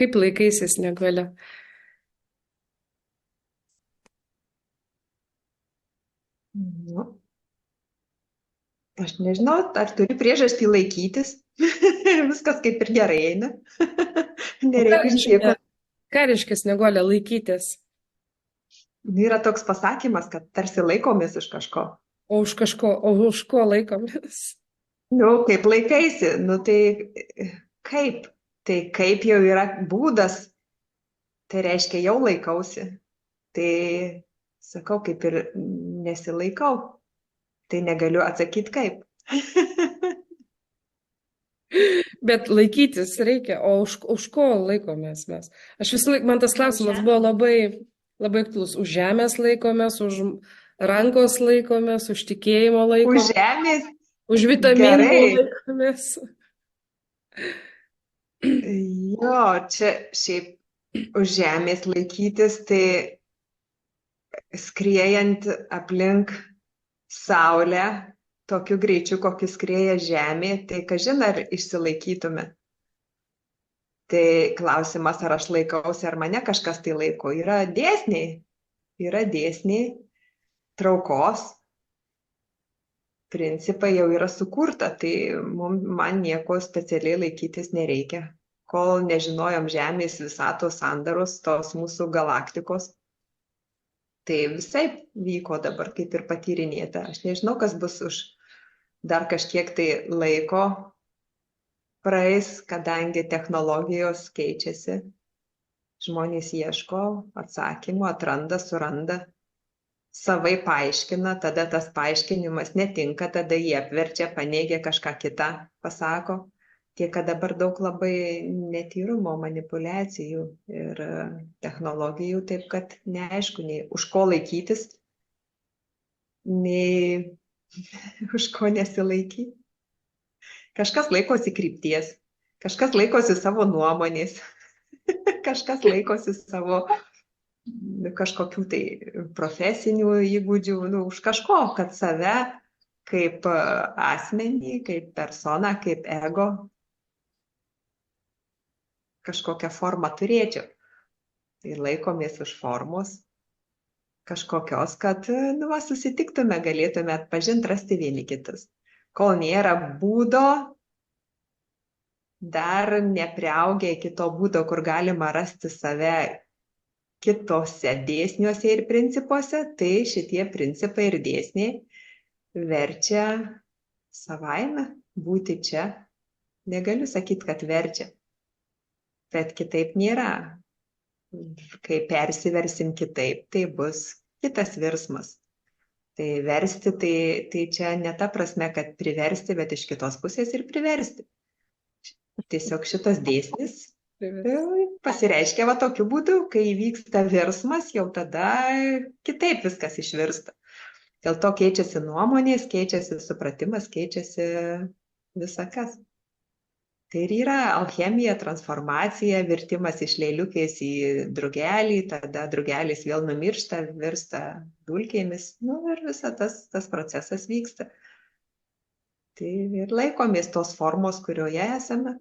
Kaip laikaisi Snieguolė? Nu, aš nežinau, ar turi priežastį laikytis. Viskas kaip ir gerai eina. O ką Nereikia reiškia, nieko. ką reiškia Snieguolė laikytis? Nu, yra toks pasakymas, kad tarsi laikomės iš kažko. O už ko laikomės? Nu, kaip laikaisi, nu tai kaip? Tai kaip jau yra būdas, tai reiškia jau laikausi. Tai sakau, kaip ir nesilaikau. Tai negaliu atsakyti kaip. Bet laikytis reikia, o už ko laikomės mes? Aš visą laiką, man tas Už klausimas buvo žemės. labai aktuolus. Už žemės laikomės, už rankos laikomės, už tikėjimo Už laikomės, žemės už vitaminų gerai. laikomės. Jo, čia šiaip už žemės laikytis, tai skriejant aplink Saulę tokiu greičiu, kokiu skrieja Žemė, tai kažin ar išsilaikytume. Tai klausimas, ar aš laikausi, ar mane kažkas tai laiko. Yra dėsniai traukos, principai jau yra sukurta, tai man nieko specialiai laikytis nereikia. Kol nežinojom Žemės visatos sandaros, tos mūsų galaktikos, tai visai vyko dabar kaip ir patyrinėta. Aš nežinau, kas bus už dar kažkiek tai laiko praeis, kadangi technologijos keičiasi. Žmonės ieško atsakymų, atranda, suranda, savai paaiškina, tada tas paaiškinimas netinka, tada jie apverčia, paneigia kažką kitą, pasako. Tiek, kad dabar daug labai netyrumo, manipulacijų ir technologijų, taip kad neaišku, nei už ko laikytis, nei už ko nesilaikyti. Kažkas laikosi krypties, kažkas laikosi savo nuomonės, kažkas laikosi savo kažkokių tai profesinių įgūdžių, nu, už kažko, kad save kaip asmenį, kaip personą, kaip ego kažkokią formą turėčiau. Tai laikomės už formos kažkokios, kad nu, va, susitiktume, galėtume atpažinti, rasti vieni kitus. Kol nėra būdo, dar nepriaugę iki to būdo, kur galima rasti save kitose dėsniuose ir principuose, tai šitie principai ir dėsniai verčia savaime būti čia. Negaliu sakyti, kad verčia, bet kitaip nėra. Kai persiversim kitaip, tai bus kitas virsmas. Tai versti, tai čia ne ta prasme, kad priversti, bet iš kitos pusės ir priversti. Tiesiog šitas dėsnis pasireiškia va tokiu būdu, kai įvyksta virsmas, jau tada kitaip viskas išvirsta. Dėl to keičiasi nuomonės, keičiasi supratimas, keičiasi visa kas. Tai ir yra alchemija, transformacija, virtimas iš lėliukės į drugelį, tada drugelis vėl numiršta, virsta dulkėmis, nu ir visa tas procesas vyksta. Tai ir laikomės tos formos, kurioje esame.